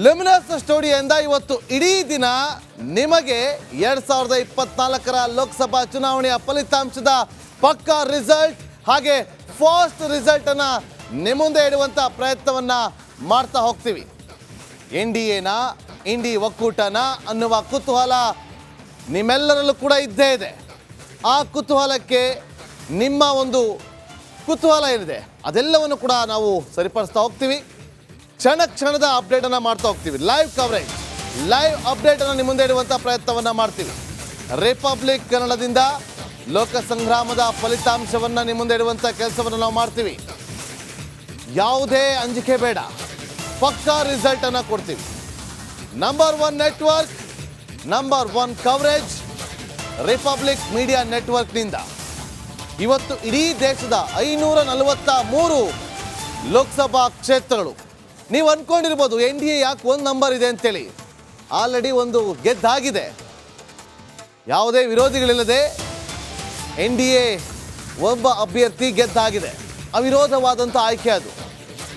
Luminous ಸ್ಟುಡಿಯೋದಿಂದ ಇವತ್ತು ಇಡೀ ದಿನ ನಿಮಗೆ 2024ರ ಲೋಕಸಭಾ ಚುನಾವಣೆಯ ಫಲಿತಾಂಶದ ಪಕ್ಕಾ ರಿಸಲ್ಟ್ ಹಾಗೆ ಫಾಸ್ಟ್ ರಿಸಲ್ಟ್ ಅನ್ನ ನಿಮ್ಮ ಮುಂದೆ ಇಡುವಂತ ಪ್ರಯತ್ನವನ್ನ ಮಾಡ್ತಾ ಹೋಗ್ತೀವಿ. NDAನ ಇಂಡಿ ಒಕ್ಕೂಟನ ಅನ್ನುವ ಕುತೂಹಲ ನಿಮ್ಮೆಲ್ಲರಲ್ಲೂ ಕೂಡ ಇದ್ದೇ ಇದೆ. ಆ ಕುತೂಹಲಕ್ಕೆ ನಿಮ್ಮ ಒಂದು ಕುತೂಹಲ ಏನಿದೆ ಅದೆಲ್ಲವನ್ನು ಕೂಡ ನಾವು ಸರಿಪಡಿಸ್ತಾ ಹೋಗ್ತೀವಿ. ಕ್ಷಣದ ಅಪ್ಡೇಟ್ ಅನ್ನ ಮಾಡ್ತಾ ಹೋಗ್ತೀವಿ. ಲೈವ್ ಕವರೇಜ್, ಲೈವ್ ಅಪ್ಡೇಟ್ ಅನ್ನು ನಿಮ್ಮ ಮುಂದೆ ಇಡುವಂತ ಪ್ರಯತ್ನವನ್ನ ಮಾಡ್ತೀವಿ. ರಿಪಬ್ಲಿಕ್ ಕನ್ನಡದಿಂದ ಲೋಕ ಸಂಗ್ರಾಮದ ಫಲಿತಾಂಶವನ್ನ ನಿಮ್ಮ ಮುಂದೆ ಇಡುವಂತ ಕೆಲಸವನ್ನು ನಾವು ಮಾಡ್ತೀವಿ. ಯಾವುದೇ ಅಂಜಿಕೆ ಬೇಡ, ಪಕ್ಕಾ ರಿಸಲ್ಟ್ ಅನ್ನ ಕೊಡ್ತೀವಿ. Number 1 network, number 1 coverage republic media ನೆಟ್ವರ್ಕ್ನಿಂದ ಇವತ್ತು ಇಡೀ ದೇಶದ 543 ಲೋಕಸಭಾ ಕ್ಷೇತ್ರಗಳು. ನೀವು ಅನ್ಕೊಂಡಿರ್ಬೋದು NDA ಯಾಕೆ 1 ನಂಬರ್ ಇದೆ ಅಂತೇಳಿ. ಆಲ್ರೆಡಿ ಒಂದು ಗೆದ್ದಾಗಿದೆ. ಯಾವುದೇ ವಿರೋಧಿಗಳಿಲ್ಲದೆ NDA ಒಬ್ಬ ಅಭ್ಯರ್ಥಿ ಗೆದ್ದಾಗಿದೆ. ಅವಿರೋಧವಾದಂಥ ಆಯ್ಕೆ ಅದು.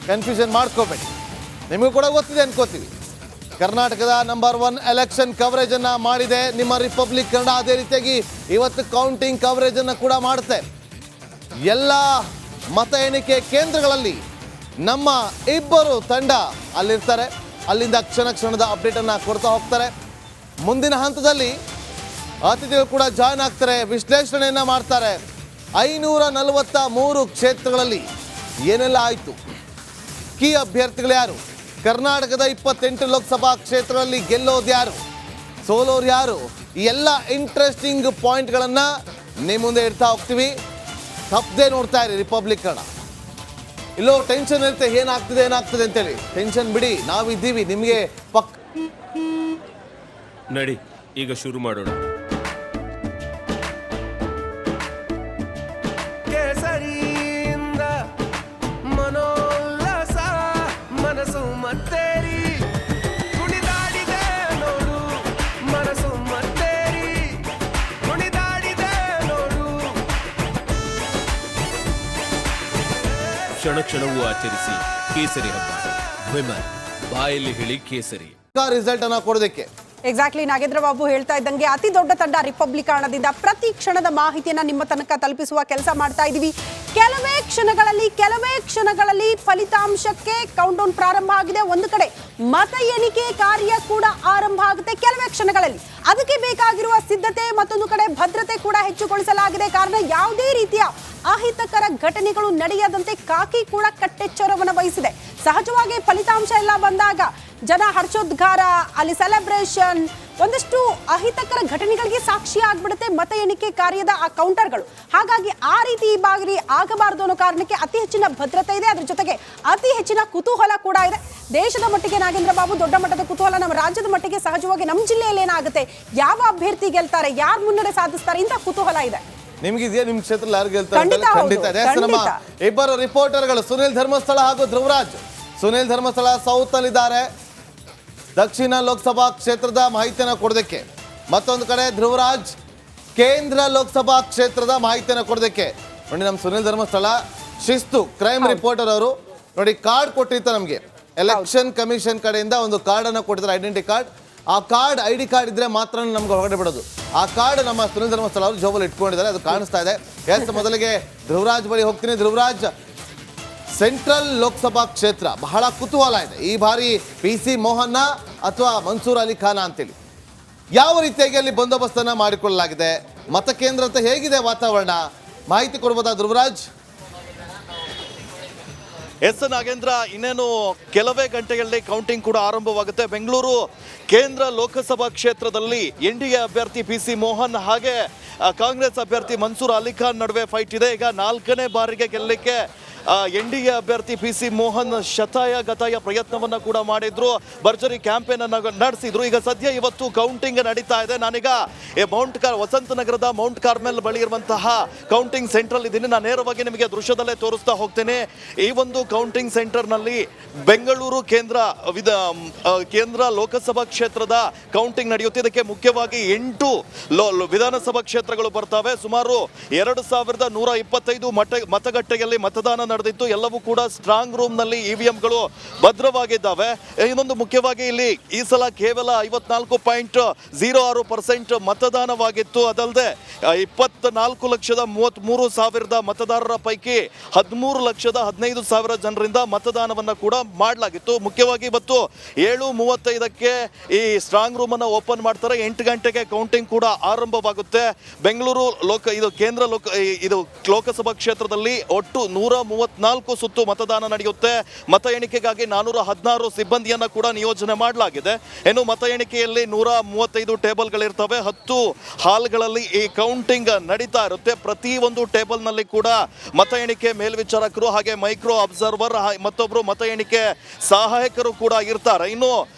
ಕನ್ಫ್ಯೂಷನ್ ಮಾಡ್ಕೋಬೇಡಿ. ನಿಮಗೂ ಕೂಡ ಗೊತ್ತಿದೆ ಅನ್ಕೋತೀವಿ. ಕರ್ನಾಟಕದ ನಂಬರ್ 1 ಎಲೆಕ್ಷನ್ ಕವರೇಜ್ ಅನ್ನ ಮಾಡಿದೆ ನಿಮ್ಮ ರಿಪಬ್ಲಿಕ್ ಕನ್ನಡ. ಅದೇ ರೀತಿಯಾಗಿ ಇವತ್ತು ಕೌಂಟಿಂಗ್ ಕವರೇಜ್ ಅನ್ನು ಕೂಡ ಮಾಡುತ್ತೆ. ಎಲ್ಲ ಮತ ಎಣಿಕೆ ಕೇಂದ್ರಗಳಲ್ಲಿ ನಮ್ಮ ಇಬ್ಬರು ತಂಡ ಅಲ್ಲಿರ್ತಾರೆ. ಅಲ್ಲಿಂದ ಕ್ಷಣದ ಅಪ್ಡೇಟ್ ಅನ್ನ ಕೊಡ್ತಾ ಹೋಗ್ತಾರೆ. ಮುಂದಿನ ಹಂತದಲ್ಲಿ ಅತಿಥಿಗಳು ಕೂಡ ಜಾಯ್ನ್ ಆಗ್ತಾರೆ, ವಿಶ್ಲೇಷಣೆಯನ್ನ ಮಾಡ್ತಾರೆ. 543 ಕ್ಷೇತ್ರಗಳಲ್ಲಿ ಏನೆಲ್ಲ ಆಯಿತು, ಕೀ ಅಭ್ಯರ್ಥಿಗಳು ಯಾರು, ಕರ್ನಾಟಕದ 28 ಲೋಕಸಭಾ ಕ್ಷೇತ್ರಗಳಲ್ಲಿ ಗೆಲ್ಲೋದು ಯಾರು, ಸೋಲೋರು ಯಾರು, ಈ ಎಲ್ಲ ಇಂಟ್ರೆಸ್ಟಿಂಗ್ ಪಾಯಿಂಟ್ಗಳನ್ನು ನಿಮ್ಮ ಮುಂದೆ ಇಡ್ತಾ ಹೋಗ್ತೀವಿ. ತಪ್ಪದೆ ನೋಡ್ತಾ ಇರಿ ರಿಪಬ್ಲಿಕ್ ಕನ್ನಡ. ಇಲ್ಲೋ ಟೆನ್ಷನ್ ಇರುತ್ತೆ, ಏನಾಗ್ತದೆ ಅಂತೇಳಿ. ಟೆನ್ಷನ್ ಬಿಡಿ, ನಾವಿದ್ದೀವಿ ನಿಮಗೆ ನಡಿ ಈಗ ಶುರು ಮಾಡೋಣ. ಕೇಸರಿಯಿಂದ ಮನೋಲ್ಲಾಸ ಮನಸ್ಸು ಮತ್ತೇರಿ ಕುಣಿದಾಡಿದೆ ನೋಡು, ಮನಸ್ಸು ಮತ್ತೇರಿ ಕುಣಿದಾಡಿದೆ ನೋಡು. ಕ್ಷಣವೂ ಆಚರಿಸಿ ಕೇಸರಿ ಹಬ್ಬ. ವಿಮಲ್ ಬಾಯಲ್ಲಿ ಹೇಳಿ ಕೇಸರಿ ರಿಸಲ್ಟ್ ಅನ್ನ ಕೊಡೋದಕ್ಕೆ. ಎಕ್ಸಾಕ್ಟ್ಲಿ, ನಾಗೇಂದ್ರ ಬಾಬು ಹೇಳ್ತಾ ಇದ್ದಂಗೆ ಅತಿ ದೊಡ್ಡ ತಂಡ ರಿಪಬ್ಲಿಕ್ ಕನ್ನಡದಿಂದ ಪ್ರತಿ ಕ್ಷಣದ ಮಾಹಿತಿಯನ್ನ ನಿಮ್ಮ ತನಕ ತಲುಪಿಸುವ ಕೆಲಸ ಮಾಡ್ತಾ ಇದ್ದೀವಿ. ಕೆಲವೇ ಕ್ಷಣಗಳಲ್ಲಿ ಫಲಿತಾಂಶಕ್ಕೆ ಕೌಂಟ್ ಡೌನ್ ಪ್ರಾರಂಭ ಆಗಿದೆ. ಒಂದು ಕಡೆ ಮತ ಎಣಿಕೆ ಕಾರ್ಯ ಕೂಡ ಆರಂಭ ಆಗುತ್ತೆ ಕೆಲವೇ ಕ್ಷಣಗಳಲ್ಲಿ. ಅದಕ್ಕೆ ಬೇಕಾಗಿರುವ ಸಿದ್ಧತೆ, ಮತ್ತೊಂದು ಕಡೆ ಭದ್ರತೆ ಕೂಡ ಹೆಚ್ಚುಗೊಳಿಸಲಾಗಿದೆ. ಕಾರಣ ಯಾವುದೇ ರೀತಿಯ ಅಹಿತಕರ ಘಟನೆಗಳು ನಡೆಯದಂತೆ ಕಾಕಿ ಕೂಡ ಕಟ್ಟೆಚ್ಚರವನ್ನು ವಹಿಸಿದೆ. ಸಹಜವಾಗಿ ಫಲಿತಾಂಶ ಎಲ್ಲ ಬಂದಾಗ ಜನ ಹರ್ಷೋದ್ಗಾರ, ಅಲ್ಲಿ ಸೆಲೆಬ್ರೇಷನ್, ಒಂದಷ್ಟು ಅಹಿತಕರ ಘಟನೆಗಳಿಗೆ ಸಾಕ್ಷಿ ಆಗ್ಬಿಡುತ್ತೆ ಮತ ಎಣಿಕೆ ಕಾರ್ಯದ ಆ ಕೌಂಟರ್ಗಳು. ಹಾಗಾಗಿ ಆ ರೀತಿ ಈ ಬಾರಿ ಆಗಬಾರದು ಅನ್ನೋ ಕಾರಣಕ್ಕೆ ಅತಿ ಹೆಚ್ಚಿನ ಭದ್ರತೆ ಇದೆ. ಅದ್ರ ಜೊತೆಗೆ ಅತಿ ಹೆಚ್ಚಿನ ಕುತೂಹಲ ಕೂಡ ಇದೆ. ದೇಶದ ಮಟ್ಟಿಗೆ ನಾಗೇಂದ್ರ ಬಾಬು ದೊಡ್ಡ ಮಟ್ಟದ ಕುತೂಹಲ, ನಮ್ಮ ರಾಜ್ಯದ ಮಟ್ಟಿಗೆ ಸಹಜವಾಗಿ ನಮ್ಮ ಜಿಲ್ಲೆಯಲ್ಲಿ ಏನಾಗುತ್ತೆ, ಯಾವ ಅಭ್ಯರ್ಥಿ ಗೆಲ್ತಾರೆ, ಯಾರು ಮುನ್ನಡೆ ಸಾಧಿಸ್ತಾರೆ ಇಂಥ ಕುತೂಹಲ ಇದೆ. ನಿಮ್ಗಿದೆಯಾ ನಿಮ್ಮ ಕ್ಷೇತ್ರದಲ್ಲಿ ಯಾರು ಗೆಲ್ತಾರೆ? ಖಂಡಿತ ಇದೆ. ನಮ್ಮ ಇಬ್ಬರು ರಿಪೋರ್ಟರ್ಗಳು ಸುನಿಲ್ ಧರ್ಮಸ್ಥಳ ಹಾಗೂ ಧ್ರುವರಾಜ್. ಸುನಿಲ್ ಧರ್ಮಸ್ಥಳ ಸೌತ್ ಅಲ್ಲಿದ್ದಾರೆ, ದಕ್ಷಿಣ ಲೋಕಸಭಾ ಕ್ಷೇತ್ರದ ಮಾಹಿತಿಯನ್ನು ಕೊಡೋದಕ್ಕೆ. ಮತ್ತೊಂದು ಕಡೆ ಧ್ರುವರಾಜ್ ಕೇಂದ್ರ ಲೋಕಸಭಾ ಕ್ಷೇತ್ರದ ಮಾಹಿತಿಯನ್ನು ಕೊಡೋದಕ್ಕೆ. ನೋಡಿ, ನಮ್ಮ ಸುನಿಲ್ ಧರ್ಮಸ್ಥಳ ಶಿಸ್ತು ಕ್ರೈಮ್ ರಿಪೋರ್ಟರ್ ಅವರು ನೋಡಿ ಕಾರ್ಡ್ ಕೊಟ್ಟಿರ್ತಾರೆ ನಮಗೆ. ಎಲೆಕ್ಷನ್ ಕಮಿಷನ್ ಕಡೆಯಿಂದ ಒಂದು ಕಾರ್ಡ್ ಅನ್ನು ಕೊಟ್ಟಿದ್ದಾರೆ, ಐಡೆಂಟಿ ಕಾರ್ಡ್. ಆ ಕಾರ್ಡ್ ID ಕಾರ್ಡ್ ಇದ್ರೆ ಮಾತ್ರ ನಮ್ಗೆ ಹೊರಗಡೆ ಬಿಡೋದು. ಆ ಕಾರ್ಡ್ ನಮ್ಮ ಸುನಿಲ್ ಧರ್ಮಸ್ಥಳ ಅವರು ಜೋಬಲ್ಲಿ ಇಟ್ಕೊಂಡಿದ್ದಾರೆ, ಅದು ಕಾಣಿಸ್ತಾ ಇದೆ. ಮೊದಲಿಗೆ ಧ್ರುವರಾಜ್ ಬಳಿ ಹೋಗ್ತೀನಿ. ಧ್ರುವರಾಜ್, ಸೆಂಟ್ರಲ್ ಲೋಕಸಭಾ ಕ್ಷೇತ್ರ ಬಹಳ ಕುತೂಹಲ ಇದೆ. ಈ ಬಾರಿ PC ಮೋಹನ್ನ ಅಥವಾ ಮನ್ಸೂರ್ ಅಲಿ ಖಾನ ಅಂತೇಳಿ ಯಾವ ರೀತಿಯಾಗಿ ಅಲ್ಲಿ ಬಂದೋಬಸ್ತನ್ನ ಮಾಡಿಕೊಳ್ಳಲಾಗಿದೆ, ಮತಕೇಂದ್ರ ಅಂತ ಹೇಗಿದೆ ವಾತಾವರಣ, ಮಾಹಿತಿ ಕೊಡ್ಬೋದಾ ಧ್ರುವರಾಜ್? ಎಸ್ ನಾಗೇಂದ್ರ, ಇನ್ನೇನು ಕೆಲವೇ ಗಂಟೆಗಳಲ್ಲಿ ಕೌಂಟಿಂಗ್ ಕೂಡ ಆರಂಭವಾಗುತ್ತೆ. ಬೆಂಗಳೂರು ಕೇಂದ್ರ ಲೋಕಸಭಾ ಕ್ಷೇತ್ರದಲ್ಲಿ NDA ಅಭ್ಯರ್ಥಿ PC ಮೋಹನ್ ಹಾಗೆ ಕಾಂಗ್ರೆಸ್ ಅಭ್ಯರ್ಥಿ ಮನ್ಸೂರ್ ಅಲಿ ಖಾನ್ ನಡುವೆ ಫೈಟ್ ಇದೆ. ಈಗ 4ನೇ ಬಾರಿಗೆ ಗೆಲ್ಲಲಿಕ್ಕೆ NDA ಅಭ್ಯರ್ಥಿ PC ಮೋಹನ್ ಗತಾಯ ಪ್ರಯತ್ನವನ್ನ ಕೂಡ ಮಾಡಿದ್ರು, ಭರ್ಜರಿ ಕ್ಯಾಂಪೇನ್ ಅನ್ನು ನಡೆಸಿದ್ರು. ಈಗ ಸದ್ಯ ಇವತ್ತು ಕೌಂಟಿಂಗ್ ನಡೀತಾ ಇದೆ. ನಾನೀಗ ವಸಂತ ನಗರದ ಮೌಂಟ್ ಕಾರ್ಮೆಲ್ ಬಳಿ ಇರುವಂತಹ ಕೌಂಟಿಂಗ್ ಸೆಂಟರ್ ಇದ್ದೀನಿ. ನಾನು ನೇರವಾಗಿ ನಿಮಗೆ ದೃಶ್ಯದಲ್ಲೇ ತೋರಿಸ್ತಾ ಹೋಗ್ತೇನೆ. ಈ ಒಂದು ಕೌಂಟಿಂಗ್ ಸೆಂಟರ್ನಲ್ಲಿ ಬೆಂಗಳೂರು ಕೇಂದ್ರ ಲೋಕಸಭಾ ಕ್ಷೇತ್ರದ ಕೌಂಟಿಂಗ್ ನಡೆಯುತ್ತೆ. ಇದಕ್ಕೆ ಮುಖ್ಯವಾಗಿ 8 ವಿಧಾನಸಭಾ ಕ್ಷೇತ್ರಗಳು ಬರ್ತವೆ. ಸುಮಾರು 2125 ಮತಗಟ್ಟೆಯಲ್ಲಿ ಮತದಾನ ನಡೆದಿತ್ತು. ಎಲ್ಲವೂ ಕೂಡ ಸ್ಟ್ರಾಂಗ್ ರೂಮ್ ನಲ್ಲಿ ಇವಿಎಂಗಳು ಭದ್ರವಾಗಿದ್ದಾವೆ. ಇನ್ನೊಂದು ಮುಖ್ಯವಾಗಿ ಇಲ್ಲಿ ಈ ಸಲ ಕೇವಲ 54.06% ಮತದಾನವಾಗಿತ್ತು. ಅದಲ್ಲದೆ 24,33,000 ಮತದಾರರ ಪೈಕಿ 13,15,000 ಜನರಿಂದ ಮತದಾನವನ್ನ ಕೂಡ ಮಾಡಲಾಗಿತ್ತು. ಮುಖ್ಯವಾಗಿ ಇವತ್ತು 7:35ಕ್ಕೆ ಈ ಸ್ಟ್ರಾಂಗ್ ರೂಮ್ ಅನ್ನ ಓಪನ್ ಮಾಡ್ತಾರೆ. 8 ಗಂಟೆಗೆ ಕೌಂಟಿಂಗ್ ಕೂಡ ಆರಂಭವಾಗುತ್ತೆ. ಬೆಂಗಳೂರು ಲೋಕಸಭಾ ಕ್ಷೇತ್ರದಲ್ಲಿ ಒಟ್ಟು 134 ಸುತ್ತು ಮತದಾನ ನಡೆಯುತ್ತೆ. ಮತ ಎಣಿಕೆಗಾಗಿ 416 ಸಿಬ್ಬಂದಿಯನ್ನ ಕೂಡ ನಿಯೋಜನೆ ಮಾಡಲಾಗಿದೆ. ಇನ್ನು ಮತ ಎಣಿಕೆಯಲ್ಲಿ 135 ಟೇಬಲ್ಗಳಿರ್ತವೆ. 10 ಹಾಲ್ಗಳಲ್ಲಿ ಈ ಕೌಂಟಿಂಗ್ ನಡೀತಾ ಇರುತ್ತೆ. ಪ್ರತಿ ಒಂದು ಟೇಬಲ್ ನಲ್ಲಿ ಕೂಡ ಮತ ಎಣಿಕೆ ಮೇಲ್ವಿಚಾರಕರು ಹಾಗೆ ಮೈಕ್ರೋ ಅಬ್ಸರ್ವರ್ ಮತ್ತೊಬ್ರು ಮತ ಎಣಿಕೆ ಸಹಾಯಕರು ಕೂಡ ಇರ್ತಾರೆ. ಇನ್ನು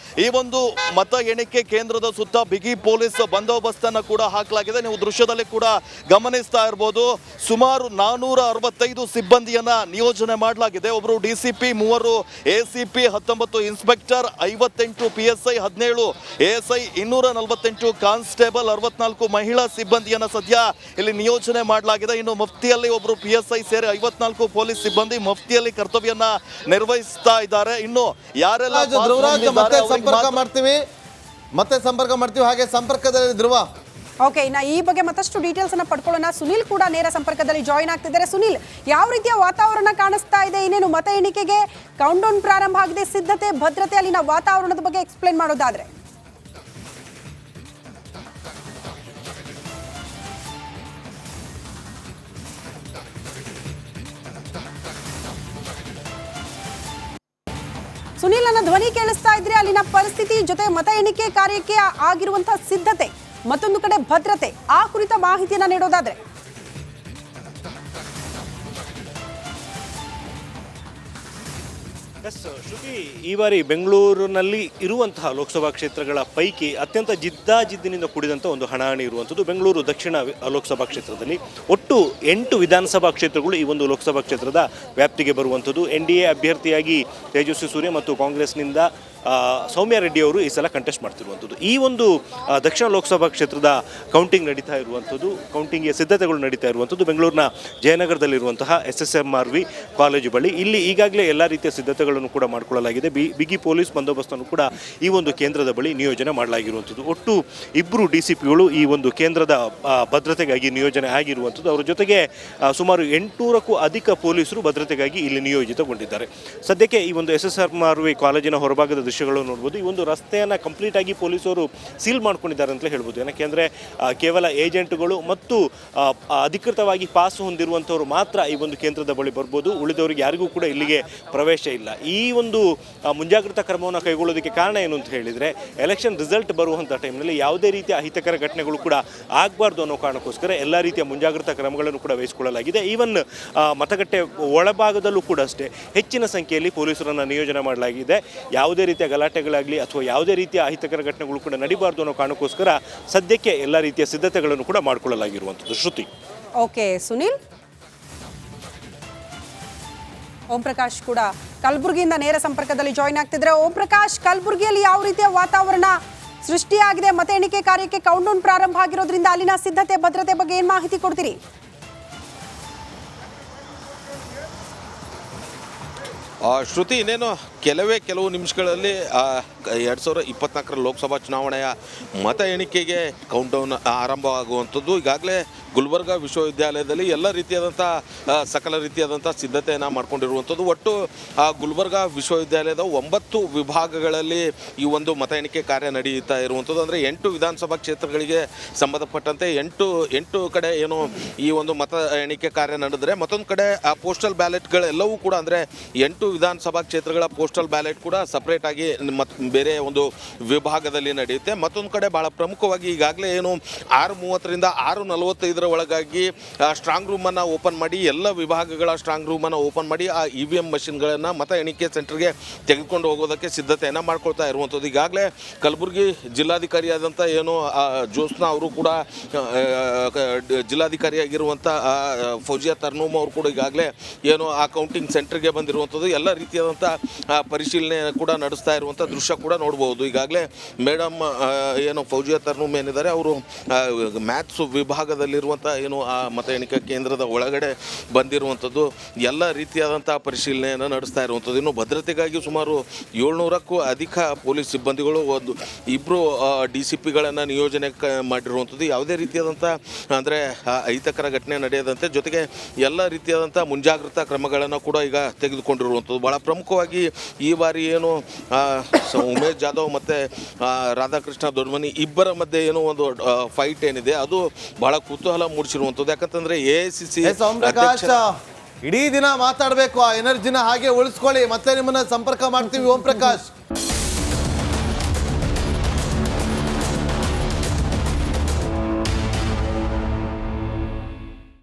ಈ ಒಂದು ಮತ ಎಣಿಕೆ ಕೇಂದ್ರದ ಸುತ್ತ ಬಿಗಿ ಪೊಲೀಸ್ ಬಂದೋಬಸ್ತ್ ಅನ್ನು ಕೂಡ ಹಾಕಲಾಗಿದೆ. ನೀವು ದೃಶ್ಯದಲ್ಲಿ ಕೂಡ ಗಮನಿಸ್ತಾ ಇರಬಹುದು. ಸುಮಾರು 465 ಸಿಬ್ಬಂದಿಯನ್ನ ನಿಯೋಜನೆ ಮಾಡಲಾಗಿದೆ. ಒಬ್ಬರು DCP, 3 ACP, 19 inspector, 58 PSI, 17 ASI, 248 constable, 64 ಮಹಿಳಾ ಸಿಬ್ಬಂದಿಯನ್ನ ಸದ್ಯ ಇಲ್ಲಿ ನಿಯೋಜನೆ ಮಾಡಲಾಗಿದೆ. ಇನ್ನು ಮಫ್ತಿಯಲ್ಲಿ ಒಬ್ಬರು PSI ಸೇರಿ 54 ಪೊಲೀಸ್ ಸಿಬ್ಬಂದಿ ಮಫ್ತಿಯಲ್ಲಿ ಕರ್ತವ್ಯನ ನಿರ್ವಹಿಸ್ತಾ ಇದ್ದಾರೆ. ಇನ್ನು ಯಾರೆಲ್ಲ ಧ್ರುವರಾಜ್ ಮತ್ತೆ ಸಂಪರ್ಕ ಮಾಡ್ತೀವಿ ಹಾಗೆ ಸಂಪರ್ಕದಲ್ಲಿ ಧ್ರುವ. ಓಕೆ, ಇನ್ನು ಈ ಬಗ್ಗೆ ಮತ್ತಷ್ಟು ಡೀಟೇಲ್ಸ್ ಅನ್ನ ಪಡ್ಕೊಳ್ಳೋಣ. ಸುನಿಲ್ ಕೂಡ ನೇರ ಸಂಪರ್ಕದಲ್ಲಿ ಜಾಯಿನ್ ಆಗ್ತಿದ್ದಾರೆ. ಸುನಿಲ್, ಯಾವ ರೀತಿಯ ವಾತಾವರಣ ಕಾಣಿಸ್ತಾ ಇದೆ? ಇನ್ನೇನು ಮತ ಎಣಿಕೆಗೆ ಕೌಂಟ್ ಡೌನ್ ಪ್ರಾರಂಭ ಆಗಿದೆ, ಸಿದ್ಧತೆ ಭದ್ರತೆ ಅಲ್ಲಿನ ವಾತಾವರಣದ ಬಗ್ಗೆ ಎಕ್ಸ್ಪ್ಲೇನ್ ಮಾಡೋದಾದ್ರೆ. ಸುನಿಲ್, ನನ್ನ ಧ್ವನಿ ಕೇಳಿಸ್ತಾ ಇದ್ರೆ ಅಲ್ಲಿನ ಪರಿಸ್ಥಿತಿ ಜೊತೆ ಮತ ಎಣಿಕೆ ಕಾರ್ಯಕ್ಕೆ ಆಗಿರುವಂತಹ ಸಿದ್ಧತೆ, ಮತ್ತೊಂದು ಕಡೆ ಭದ್ರತೆ, ಆ ಕುರಿತ ಮಾಹಿತಿಯನ್ನ ನೀಡೋದಾದ್ರೆ. ಶ್ರುತಿ, ಈ ಬಾರಿ ಬೆಂಗಳೂರಿನಲ್ಲಿ ಇರುವಂತಹ ಲೋಕಸಭಾ ಕ್ಷೇತ್ರಗಳ ಪೈಕಿ ಅತ್ಯಂತ ಜಿದ್ದಾಜಿದ್ದಿನಿಂದ ಕೂಡಿದಂಥ ಒಂದು ಹಣಾಹಣಿ ಇರುವಂಥದ್ದು ಬೆಂಗಳೂರು ದಕ್ಷಿಣ ಲೋಕಸಭಾ ಕ್ಷೇತ್ರದಲ್ಲಿ. ಒಟ್ಟು 8 ವಿಧಾನಸಭಾ ಕ್ಷೇತ್ರಗಳು ಈ ಒಂದು ಲೋಕಸಭಾ ಕ್ಷೇತ್ರದ ವ್ಯಾಪ್ತಿಗೆ ಬರುವಂಥದ್ದು. NDA ಅಭ್ಯರ್ಥಿಯಾಗಿ ತೇಜಸ್ವಿ ಸೂರ್ಯ ಮತ್ತು ಕಾಂಗ್ರೆಸ್ನಿಂದ ಸೌಮ್ಯ ರೆಡ್ಡಿ ಅವರು ಈ ಸಲ ಕಂಟೆಸ್ಟ್ ಮಾಡ್ತಿರುವಂಥದ್ದು. ಈ ಒಂದು ದಕ್ಷಿಣ ಲೋಕಸಭಾ ಕ್ಷೇತ್ರದ ಕೌಂಟಿಂಗ್ ನಡೀತಾ ಇರುವಂಥದ್ದು, ಕೌಂಟಿಂಗ್ಗೆ ಸಿದ್ಧತೆಗಳು ನಡೀತಾ ಇರುವಂಥದ್ದು ಬೆಂಗಳೂರಿನ ಜಯನಗರದಲ್ಲಿರುವಂತಹ SSMRV ಕಾಲೇಜು ಬಳಿ. ಇಲ್ಲಿ ಈಗಾಗಲೇ ಎಲ್ಲ ರೀತಿಯ ಸಿದ್ಧತೆಗಳನ್ನು ಕೂಡ ಮಾಡಿಕೊಳ್ಳಲಾಗಿದೆ. ಬಿಗಿ ಪೊಲೀಸ್ ಬಂದೋಬಸ್ತನ್ನು ಕೂಡ ಈ ಒಂದು ಕೇಂದ್ರದ ಬಳಿ ನಿಯೋಜನೆ ಮಾಡಲಾಗಿರುವಂಥದ್ದು. ಒಟ್ಟು 2 DCPಗಳು ಈ ಒಂದು ಕೇಂದ್ರದ ಭದ್ರತೆಗಾಗಿ ನಿಯೋಜನೆ ಆಗಿರುವಂಥದ್ದು. ಅವರ ಜೊತೆಗೆ ಸುಮಾರು 800ಕ್ಕೂ ಅಧಿಕ ಪೊಲೀಸರು ಭದ್ರತೆಗಾಗಿ ಇಲ್ಲಿ ನಿಯೋಜಿತಗೊಂಡಿದ್ದಾರೆ. ಸದ್ಯಕ್ಕೆ ಈ ಒಂದು SSMRV ಕಾಲೇಜಿನ ಹೊರಭಾಗದ ದೃಶ್ಯಗಳು ನೋಡ್ಬೋದು. ಈ ಒಂದು ರಸ್ತೆಯನ್ನು ಕಂಪ್ಲೀಟ್ ಆಗಿ ಪೊಲೀಸರು ಸೀಲ್ ಮಾಡ್ಕೊಂಡಿದ್ದಾರೆ ಅಂತಲೇ ಹೇಳ್ಬೋದು. ಯಾಕೆಂದರೆ ಕೇವಲ ಏಜೆಂಟ್ಗಳು ಮತ್ತು ಅಧಿಕೃತವಾಗಿ ಪಾಸ್ ಹೊಂದಿರುವಂಥವ್ರು ಮಾತ್ರ ಈ ಒಂದು ಕೇಂದ್ರದ ಬಳಿ ಬರ್ಬೋದು. ಉಳಿದವರಿಗೆ ಯಾರಿಗೂ ಕೂಡ ಇಲ್ಲಿಗೆ ಪ್ರವೇಶ ಇಲ್ಲ. ಈ ಒಂದು ಮುಂಜಾಗ್ರತಾ ಕ್ರಮವನ್ನು ಕೈಗೊಳ್ಳೋದಕ್ಕೆ ಕಾರಣ ಏನು ಅಂತ ಹೇಳಿದರೆ, ಎಲೆಕ್ಷನ್ ರಿಸಲ್ಟ್ ಬರುವಂಥ ಟೈಮ್ನಲ್ಲಿ ಯಾವುದೇ ರೀತಿಯ ಅಹಿತಕರ ಘಟನೆಗಳು ಕೂಡ ಆಗಬಾರ್ದು ಅನ್ನೋ ಕಾರಣಕ್ಕೋಸ್ಕರ ಎಲ್ಲ ರೀತಿಯ ಮುಂಜಾಗ್ರತಾ ಕ್ರಮಗಳನ್ನು ಕೂಡ ವಹಿಸಿಕೊಳ್ಳಲಾಗಿದೆ. ಈವನ್ ಮತಗಟ್ಟೆ ಒಳಭಾಗದಲ್ಲೂ ಕೂಡ ಅಷ್ಟೇ ಹೆಚ್ಚಿನ ಸಂಖ್ಯೆಯಲ್ಲಿ ಪೊಲೀಸರನ್ನು ನಿಯೋಜನೆ ಮಾಡಲಾಗಿದೆ. ಯಾವುದೇ ರೀತಿಯ ಗಲಾಟೆಗಳಾಗಲಿ ಅಥವಾ ಯಾವುದೇ ರೀತಿಯ ಅಹಿತಕರ ಘಟನೆಗಳು ಕೂಡ ನಡೀಬಾರ್ದು ಅನ್ನೋ ಕಾರಣಕ್ಕೋಸ್ಕರ ಸದ್ಯಕ್ಕೆ ಎಲ್ಲ ರೀತಿಯ ಸಿದ್ಧತೆಗಳನ್ನು ಕೂಡ ಮಾಡಿಕೊಳ್ಳಲಾಗಿರುವಂಥದ್ದು. ಶ್ರುತಿ. ಓಕೆ ಸುನಿಲ್. ಓಂ ಪ್ರಕಾಶ್ ಕೂಡ ಕಲಬುರಗಿಯಿಂದ ನೇರ ಸಂಪರ್ಕದಲ್ಲಿ ಜಾಯಿನ್ ಆಗ್ತಿದ್ರೆ. ಓಂ ಪ್ರಕಾಶ್, ಕಲಬುರಗಿಯಲ್ಲಿ ಯಾವ ರೀತಿಯ ವಾತಾವರಣ ಸೃಷ್ಟಿಯಾಗಿದೆ? ಮತ ಎಣಿಕೆ ಕಾರ್ಯಕ್ಕೆ ಕೌಂಟ್ ಡೌನ್ ಪ್ರಾರಂಭ ಆಗಿರೋದ್ರಿಂದ ಅಲ್ಲಿನ ಸಿದ್ಧತೆ ಭದ್ರತೆ ಬಗ್ಗೆ ಏನು ಮಾಹಿತಿ ಕೊಡ್ತೀರಿ? ಶ್ರುತಿ, ಇನ್ನೇನು ಕೆಲವು ನಿಮಿಷಗಳಲ್ಲಿ 2024 ಲೋಕಸಭಾ ಚುನಾವಣೆಯ ಮತ ಎಣಿಕೆಗೆ ಕೌಂಟ್ಡೌನ್ ಆರಂಭವಾಗುವಂಥದ್ದು. ಈಗಾಗಲೇ ಗುಲ್ಬರ್ಗ ವಿಶ್ವವಿದ್ಯಾಲಯದಲ್ಲಿ ಎಲ್ಲ ರೀತಿಯಾದಂಥ ಸಕಲ ರೀತಿಯಾದಂಥ ಸಿದ್ಧತೆಯನ್ನು ಮಾಡ್ಕೊಂಡಿರುವಂಥದ್ದು. ಒಟ್ಟು ಗುಲ್ಬರ್ಗ ವಿಶ್ವವಿದ್ಯಾಲಯದ 9 ವಿಭಾಗಗಳಲ್ಲಿ ಈ ಒಂದು ಮತ ಎಣಿಕೆ ಕಾರ್ಯ ನಡೆಯುತ್ತಾ ಇರುವಂಥದ್ದು. ಅಂದರೆ 8 ವಿಧಾನಸಭಾ ಕ್ಷೇತ್ರಗಳಿಗೆ ಸಂಬಂಧಪಟ್ಟಂತೆ 8 ಕಡೆ ಏನು ಈ ಒಂದು ಮತ ಎಣಿಕೆ ಕಾರ್ಯ ನಡೆದರೆ, ಮತ್ತೊಂದು ಕಡೆ ಪೋಸ್ಟಲ್ ಬ್ಯಾಲೆಟ್ಗಳೆಲ್ಲವೂ ಕೂಡ ಅಂದರೆ 8 ವಿಧಾನಸಭಾ ಕ್ಷೇತ್ರಗಳ ಪೋಸ್ಟಲ್ ಬ್ಯಾಲೆಟ್ ಕೂಡ ಸಪ್ರೇಟ್ ಆಗಿ ಬೇರೆ ಒಂದು ವಿಭಾಗದಲ್ಲಿ ನಡೆಯುತ್ತೆ. ಮತ್ತೊಂದು ಕಡೆ ಭಾಳ ಪ್ರಮುಖವಾಗಿ ಈಗಾಗಲೇ ಏನು 6:30ರಿಂದ 6:45 ಒಳಗಾಗಿ ಸ್ಟ್ರಾಂಗ್ ರೂಮನ್ನು ಓಪನ್ ಮಾಡಿ, ಎಲ್ಲ ವಿಭಾಗಗಳ ಸ್ಟ್ರಾಂಗ್ ರೂಮನ್ನು ಓಪನ್ ಮಾಡಿ ಆ EVM ಮಷಿನ್ಗಳನ್ನು ಮತ ಎಣಿಕೆ ಸೆಂಟರ್ಗೆ ತೆಗೆದುಕೊಂಡು ಹೋಗೋದಕ್ಕೆ ಸಿದ್ಧತೆಯನ್ನು ಮಾಡ್ಕೊಳ್ತಾ ಇರುವಂಥದ್ದು. ಈಗಾಗಲೇ ಕಲಬುರಗಿ ಜಿಲ್ಲಾಧಿಕಾರಿಯಾದಂಥ ಏನು ಜ್ಯೋತ್ಸ್ನಾ ಅವರು ಕೂಡ ಜಿಲ್ಲಾಧಿಕಾರಿಯಾಗಿರುವಂಥ ಫೌಜಿಯಾ ತರ್ನೂಮ್ ಅವರು ಕೂಡ ಈಗಾಗಲೇ ಏನು ಆ ಕೌಂಟಿಂಗ್ ಸೆಂಟರ್ಗೆ ಬಂದಿರುವಂಥದ್ದು. ಎಲ್ಲ ರೀತಿಯಾದಂಥ ಪರಿಶೀಲನೆ ಕೂಡ ನಡೆಸ್ತಾ ಇರುವಂಥ ದೃಶ್ಯ ಕೂಡ ನೋಡ್ಬೋದು. ಈಗಾಗಲೇ ಮೇಡಮ್ ಏನು ಫೌಜಿಯಾ ತರ್ನುಮ್ ಏನಿದ್ದಾರೆ ಅವರು ಮ್ಯಾಥ್ಸ್ ವಿಭಾಗದಲ್ಲಿರುವಂಥ ಏನು ಆ ಮತ ಎಣಿಕಾ ಕೇಂದ್ರದ ಒಳಗಡೆ ಬಂದಿರುವಂಥದ್ದು ಎಲ್ಲ ರೀತಿಯಾದಂಥ ಪರಿಶೀಲನೆಯನ್ನು ನಡೆಸ್ತಾ ಇರುವಂಥದ್ದು. ಇನ್ನು ಭದ್ರತೆಗಾಗಿ ಸುಮಾರು 700ಕ್ಕೂ ಅಧಿಕ ಪೊಲೀಸ್ ಸಿಬ್ಬಂದಿಗಳು ಇಬ್ಬರು DCPಗಳನ್ನು ನಿಯೋಜನೆ ಮಾಡಿರುವಂಥದ್ದು. ಯಾವುದೇ ರೀತಿಯಾದಂಥ ಅಂದರೆ ಅಹಿತಕರ ಘಟನೆ ನಡೆಯದಂತೆ ಜೊತೆಗೆ ಎಲ್ಲ ರೀತಿಯಾದಂಥ ಮುಂಜಾಗ್ರತಾ ಕ್ರಮಗಳನ್ನು ಕೂಡ ಈಗ ತೆಗೆದುಕೊಂಡಿರುವಂಥದ್ದು. ಭಾಳ ಪ್ರಮುಖವಾಗಿ ಈ ಬಾರಿ ಏನು ಉಮೇಶ್ ಜಾಧವ್ ಮತ್ತು ರಾಧಾಕೃಷ್ಣ ದೊಡ್ಮನಿ ಇಬ್ಬರ ಮಧ್ಯೆ ಏನೋ ಒಂದು ಫೈಟ್ ಏನಿದೆ ಅದು ಬಹಳ ಕುತೂಹಲ ಮೂಡಿಸಿರುವಂಥದ್ದು. ಯಾಕಂತಂದರೆ AICC ಪ್ರಕಾಶ್ ಇಡೀ ದಿನ ಮಾತಾಡಬೇಕು, ಆ ಎನರ್ಜಿನ ಹಾಗೆ ಉಳಿಸ್ಕೊಳ್ಳಿ, ಮತ್ತೆ ನಿಮ್ಮನ್ನ ಸಂಪರ್ಕ ಮಾಡ್ತೀವಿ ಓಂ ಪ್ರಕಾಶ್.